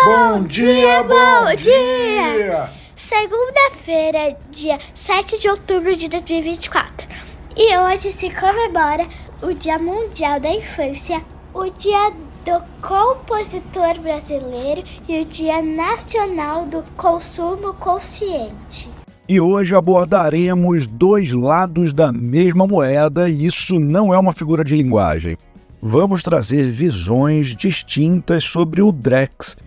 Bom dia, bom dia! Segunda-feira, dia 7 de outubro de 2024. E hoje se comemora o Dia Mundial da Infância, o Dia do Compositor Brasileiro e o Dia Nacional do Consumo Consciente. E hoje abordaremos dois lados da mesma moeda e isso não é uma figura de linguagem. Vamos trazer visões distintas sobre o Drex.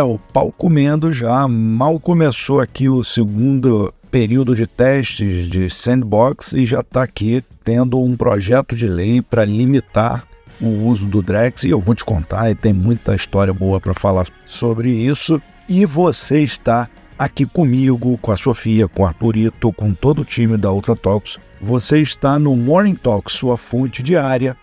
O pau comendo já, mal começou aqui o segundo período de testes de Sandbox e já está aqui tendo um projeto de lei para limitar o uso do Drex. E eu vou te contar, e tem muita história boa para falar sobre isso. E você está aqui comigo, com a Sofia, com o Arthurito, com todo o time da Ultra Talks. Você está no Morning Talks, sua fonte diária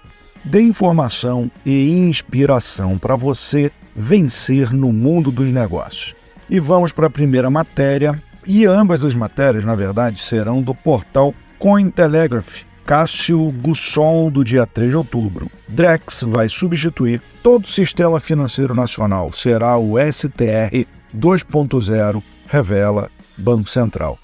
de informação e inspiração para você vencer no mundo dos negócios. E vamos para a primeira matéria, e ambas as matérias, na verdade, serão do portal Cointelegraph. Cássio Gusson, do dia 3 de outubro. Drex vai substituir todo o sistema financeiro nacional. Será o STR 2.0, revela Banco Central.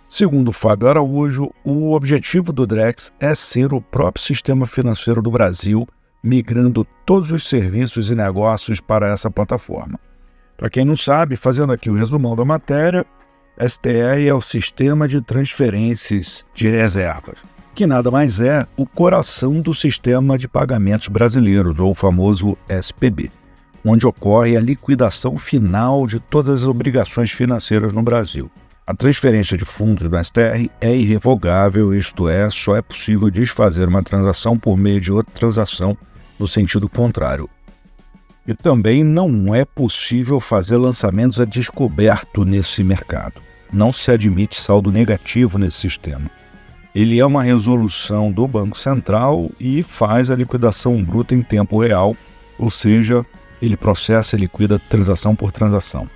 Segundo Fábio Araújo, o objetivo do Drex é ser o próprio sistema financeiro do Brasil, migrando todos os serviços e negócios para essa plataforma. Para quem não sabe, fazendo aqui o resumão da matéria, STR é o Sistema de Transferências de Reservas, que nada mais é o coração do Sistema de Pagamentos Brasileiros, ou o famoso SPB, onde ocorre a liquidação final de todas as obrigações financeiras no Brasil. A transferência de fundos do STR é irrevogável, isto é, só é possível desfazer uma transação por meio de outra transação no sentido contrário. E também não é possível fazer lançamentos a descoberto nesse mercado. Não se admite saldo negativo nesse sistema. Ele é uma resolução do Banco Central e faz a liquidação bruta em tempo real, ou seja, ele processa e liquida transação por transação.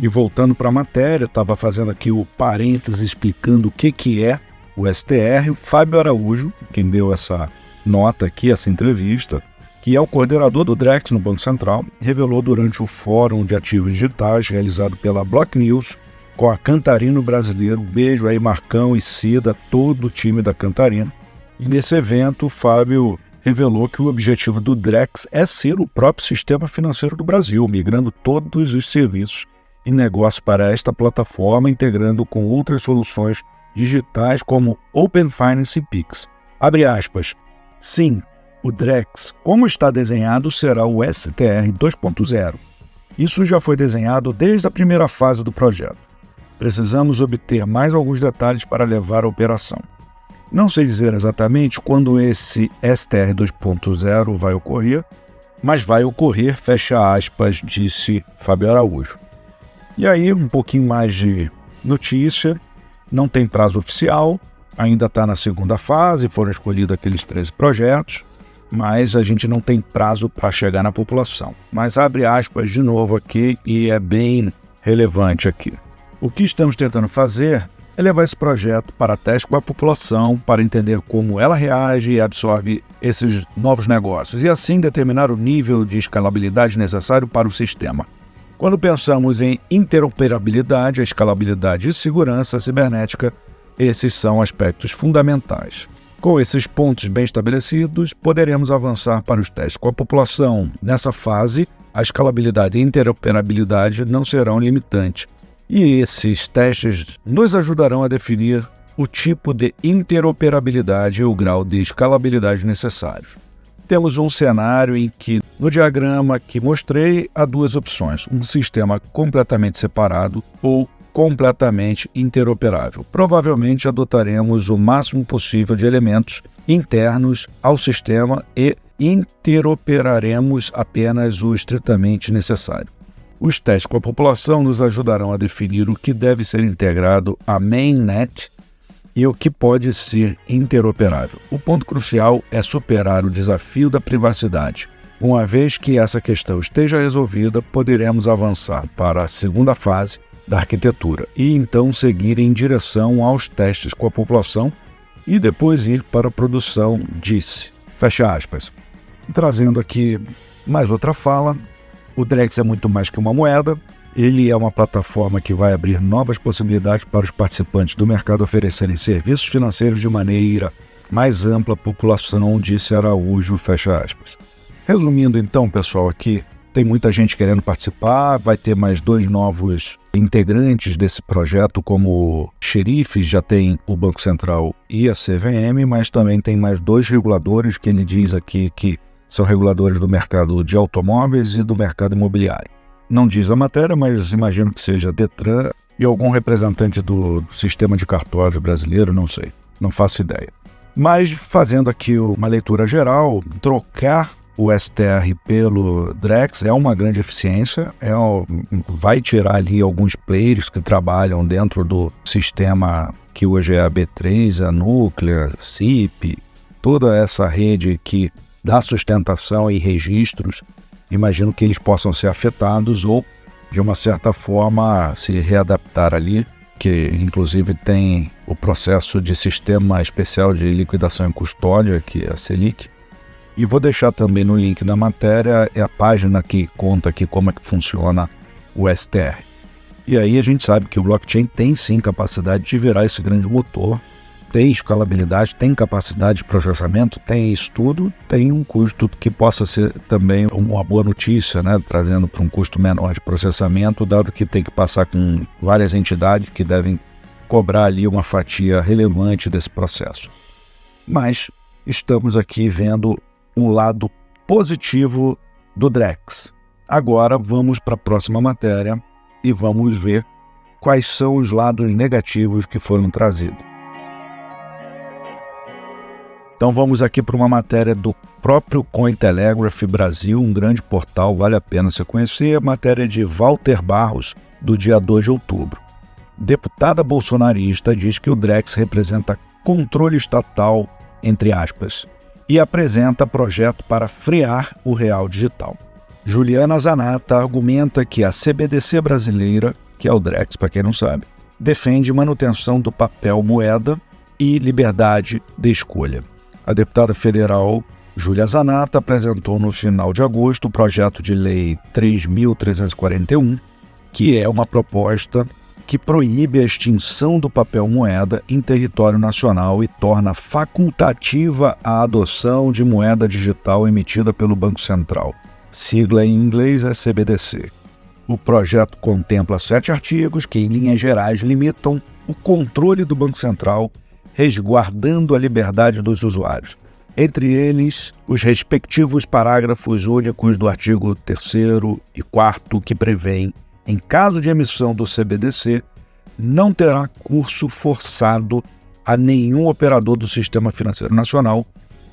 E voltando para a matéria, estava fazendo aqui o parênteses explicando o que é o STR. O Fábio Araújo, quem deu essa nota aqui, essa entrevista, que é o coordenador do Drex no Banco Central, revelou durante o Fórum de Ativos Digitais realizado pela Block News com a Cantarino Brasileiro. Beijo aí, Marcão e Cida, todo o time da Cantarino. E nesse evento, o Fábio revelou que o objetivo do Drex é ser o próprio sistema financeiro do Brasil, migrando todos os serviços e negócios para esta plataforma, integrando com outras soluções digitais como Open Finance e Pix. Abre aspas. Sim, o Drex, como está desenhado, será o STR 2.0. Isso já foi desenhado desde a primeira fase do projeto. Precisamos obter mais alguns detalhes para levar a operação. Não sei dizer exatamente quando esse STR 2.0 vai ocorrer, mas vai ocorrer, fecha aspas, disse Fábio Araújo. E aí, um pouquinho mais de notícia, não tem prazo oficial, ainda está na segunda fase, foram escolhidos aqueles 13 projetos, mas a gente não tem prazo para chegar na população. Mas abre aspas de novo aqui e é bem relevante aqui. O que estamos tentando fazer é levar esse projeto para teste com a população, para entender como ela reage e absorve esses novos negócios, e assim determinar o nível de escalabilidade necessário para o sistema. Quando pensamos em interoperabilidade, escalabilidade e segurança cibernética, esses são aspectos fundamentais. Com esses pontos bem estabelecidos, poderemos avançar para os testes com a população. Nessa fase, a escalabilidade e interoperabilidade não serão limitantes, e esses testes nos ajudarão a definir o tipo de interoperabilidade e o grau de escalabilidade necessários. Temos um cenário em que, no diagrama que mostrei, há duas opções: um sistema completamente separado ou completamente interoperável. Provavelmente adotaremos o máximo possível de elementos internos ao sistema e interoperaremos apenas o estritamente necessário. Os testes com a população nos ajudarão a definir o que deve ser integrado à mainnet e o que pode ser interoperável. O ponto crucial é superar o desafio da privacidade. Uma vez que essa questão esteja resolvida, poderemos avançar para a segunda fase da arquitetura e então seguir em direção aos testes com a população e depois ir para a produção, disse. Fecha aspas. Trazendo aqui mais outra fala, O Drex é muito mais que uma moeda, ele é uma plataforma que vai abrir novas possibilidades para os participantes do mercado oferecerem serviços financeiros de maneira mais ampla à população, disse Araújo, fecha aspas. Resumindo então, pessoal, aqui tem muita gente querendo participar, vai ter mais 2 novos integrantes desse projeto como xerifes, já tem o Banco Central e a CVM, mas também tem mais 2 reguladores que ele diz aqui que são reguladores do mercado de automóveis e do mercado imobiliário. Não diz a matéria, mas imagino que seja Detran e algum representante do sistema de cartório brasileiro, não sei, não faço ideia. Mas fazendo aqui uma leitura geral, trocar o STR pelo Drex é uma grande eficiência, vai tirar ali alguns players que trabalham dentro do sistema que hoje é a B3, a Núclea, CIP, toda essa rede que dá sustentação e registros. Imagino que eles possam ser afetados ou, de uma certa forma, se readaptar ali, que inclusive tem o processo de Sistema Especial de Liquidação e Custódia, que é a Selic. E vou deixar também no link da matéria a página que conta aqui como é que funciona o STR. E aí a gente sabe que o blockchain tem sim capacidade de virar esse grande motor, tem escalabilidade, tem capacidade de processamento, tem isso tudo, tem um custo que possa ser também uma boa notícia, né? Trazendo para um custo menor de processamento, dado que tem que passar com várias entidades que devem cobrar ali uma fatia relevante desse processo. Mas estamos aqui vendo um lado positivo do Drex. Agora vamos para a próxima matéria e vamos ver quais são os lados negativos que foram trazidos. Então vamos aqui para uma matéria do próprio Cointelegraph Brasil, um grande portal, vale a pena você conhecer, a matéria de Walter Barros, do dia 2 de outubro. Deputada bolsonarista diz que o Drex representa controle estatal, entre aspas, e apresenta projeto para frear o real digital. Juliana Zanata argumenta que a CBDC brasileira, que é o Drex para quem não sabe, defende manutenção do papel moeda e liberdade de escolha. A deputada federal Júlia Zanata apresentou no final de agosto o projeto de lei 3.341, que é uma proposta que proíbe a extinção do papel moeda em território nacional e torna facultativa a adoção de moeda digital emitida pelo Banco Central. Sigla em inglês é CBDC. O projeto contempla 7 artigos que, em linhas gerais, limitam o controle do Banco Central, resguardando a liberdade dos usuários. Entre eles, os respectivos parágrafos únicos do artigo 3º e 4º que prevêem, em caso de emissão do CBDC, não terá curso forçado a nenhum operador do Sistema Financeiro Nacional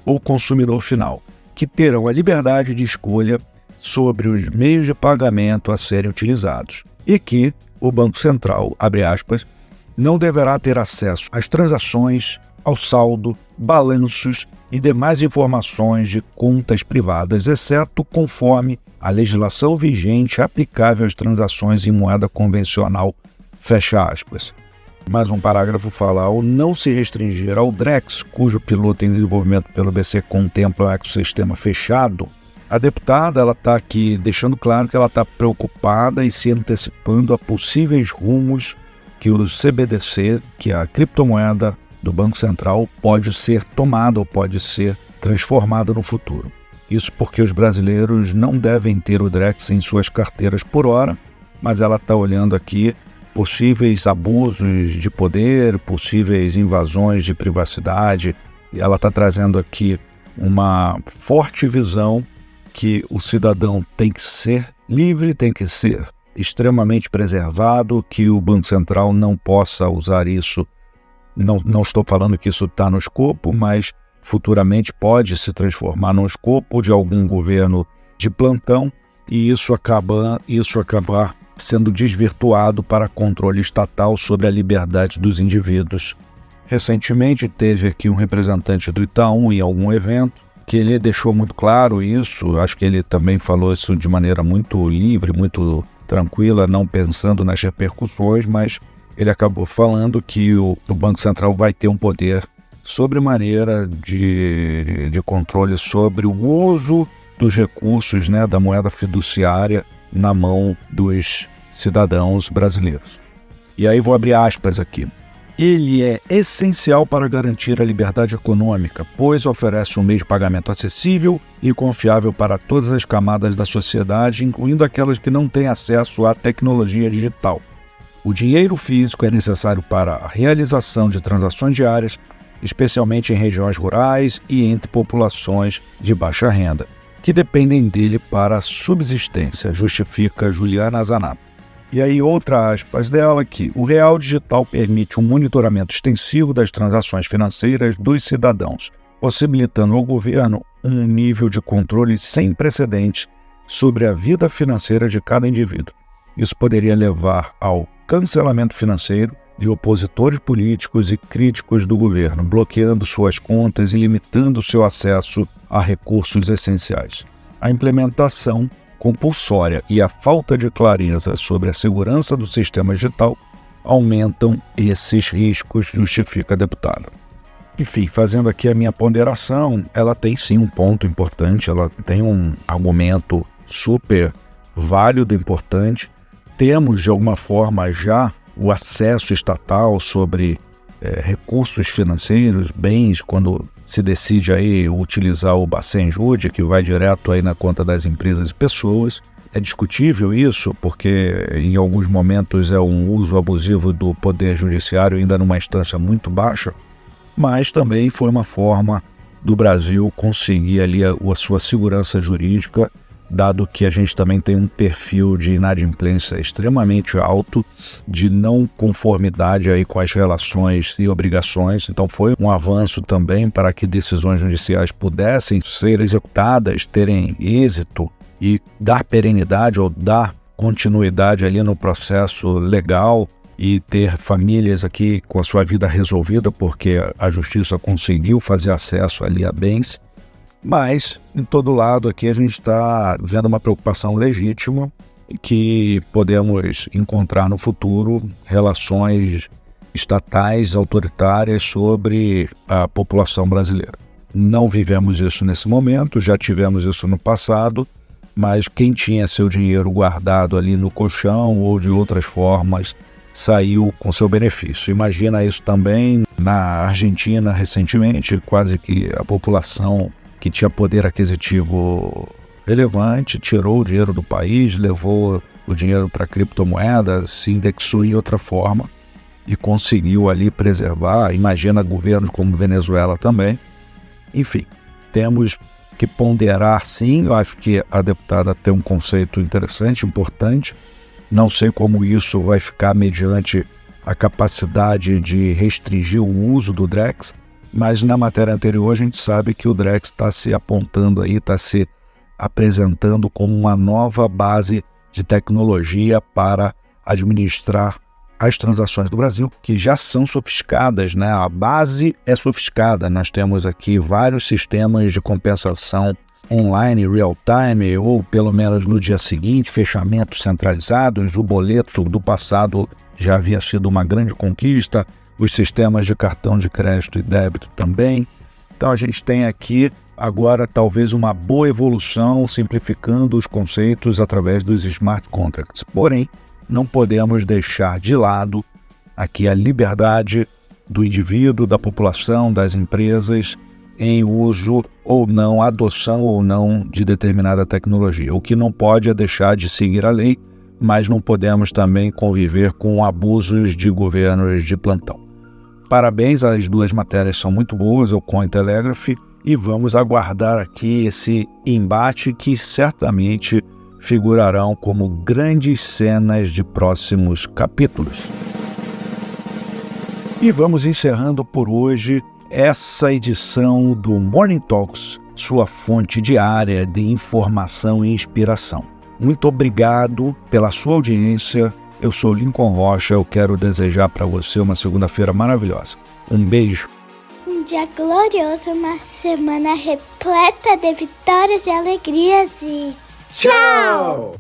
ou consumidor final, que terão a liberdade de escolha sobre os meios de pagamento a serem utilizados, e que o Banco Central, abre aspas, não deverá ter acesso às transações, ao saldo, balanços e demais informações de contas privadas, exceto conforme a legislação vigente aplicável às transações em moeda convencional, fecha aspas. Mais um parágrafo fala, ao não se restringir ao Drex, cujo piloto em desenvolvimento pelo BC contempla um ecossistema fechado, a deputada está aqui deixando claro que ela está preocupada e se antecipando a possíveis rumos que o CBDC, que é a criptomoeda do Banco Central, pode ser tomada ou pode ser transformada no futuro. Isso porque os brasileiros não devem ter o Drex em suas carteiras por hora, mas ela está olhando aqui possíveis abusos de poder, possíveis invasões de privacidade. Ela está trazendo aqui uma forte visão que o cidadão tem que ser livre, tem que ser extremamente preservado, que o Banco Central não possa usar isso. Não estou falando que isso está no escopo, mas futuramente pode se transformar no escopo de algum governo de plantão e isso acabar sendo desvirtuado para controle estatal sobre a liberdade dos indivíduos. Recentemente teve aqui um representante do Itaú em algum evento que ele deixou muito claro isso, acho que ele também falou isso de maneira muito livre, muito tranquila, não pensando nas repercussões, mas ele acabou falando que o Banco Central vai ter um poder sobremaneira de controle sobre o uso dos recursos, né, da moeda fiduciária na mão dos cidadãos brasileiros. E aí vou abrir aspas aqui. Ele é essencial para garantir a liberdade econômica, pois oferece um meio de pagamento acessível e confiável para todas as camadas da sociedade, incluindo aquelas que não têm acesso à tecnologia digital. O dinheiro físico é necessário para a realização de transações diárias, especialmente em regiões rurais e entre populações de baixa renda, que dependem dele para a subsistência, justifica Juliana Zanato. E aí outra aspas dela aqui. O real digital permite um monitoramento extensivo das transações financeiras dos cidadãos, possibilitando ao governo um nível de controle sem precedentes sobre a vida financeira de cada indivíduo. Isso poderia levar ao cancelamento financeiro de opositores políticos e críticos do governo, bloqueando suas contas e limitando seu acesso a recursos essenciais. A implementação compulsória e a falta de clareza sobre a segurança do sistema digital aumentam esses riscos, justifica a deputada. Enfim, fazendo aqui a minha ponderação, ela tem sim um ponto importante, ela tem um argumento super válido e importante. Temos, de alguma forma, já o acesso estatal sobre recursos financeiros, bens, quando se decide aí utilizar o Bacen-Jude, que vai direto aí na conta das empresas e pessoas. É discutível isso, porque em alguns momentos é um uso abusivo do poder judiciário, ainda numa instância muito baixa, mas também foi uma forma do Brasil conseguir ali a sua segurança jurídica, dado que a gente também tem um perfil de inadimplência extremamente alto, de não conformidade aí com as relações e obrigações. Então foi um avanço também para que decisões judiciais pudessem ser executadas, terem êxito e dar perenidade ou dar continuidade ali no processo legal e ter famílias aqui com a sua vida resolvida, porque a justiça conseguiu fazer acesso ali a bens. Mas, em todo lado aqui, a gente está vendo uma preocupação legítima que podemos encontrar no futuro relações estatais, autoritárias sobre a população brasileira. Não vivemos isso nesse momento, já tivemos isso no passado, mas quem tinha seu dinheiro guardado ali no colchão ou de outras formas saiu com seu benefício. Imagina isso também na Argentina recentemente, quase que a população que tinha poder aquisitivo relevante, tirou o dinheiro do país, levou o dinheiro para criptomoedas, se indexou em outra forma e conseguiu ali preservar. Imagina governos como Venezuela também. Enfim, temos que ponderar sim. Eu acho que a deputada tem um conceito interessante, importante. Não sei como isso vai ficar mediante a capacidade de restringir o uso do Drex, mas na matéria anterior a gente sabe que o Drex está se apontando aí, está se apresentando como uma nova base de tecnologia para administrar as transações do Brasil, que já são sofisticadas, né? A base é sofisticada. Nós temos aqui vários sistemas de compensação online, real time, ou pelo menos no dia seguinte, fechamentos centralizados. O boleto do passado já havia sido uma grande conquista, os sistemas de cartão de crédito e débito também. Então a gente tem aqui agora talvez uma boa evolução, simplificando os conceitos através dos smart contracts. Porém, não podemos deixar de lado aqui a liberdade do indivíduo, da população, das empresas em uso ou não, adoção ou não de determinada tecnologia. O que não pode é deixar de seguir a lei, mas não podemos também conviver com abusos de governos de plantão. Parabéns, as duas matérias são muito boas, o Cointelegraph, e vamos aguardar aqui esse embate que certamente figurarão como grandes cenas de próximos capítulos. E vamos encerrando por hoje essa edição do Morning Talks, sua fonte diária de informação e inspiração. Muito obrigado pela sua audiência. Eu sou Lincoln Rocha, eu quero desejar para você uma segunda-feira maravilhosa. Um beijo. Um dia glorioso, uma semana repleta de vitórias e alegrias e tchau!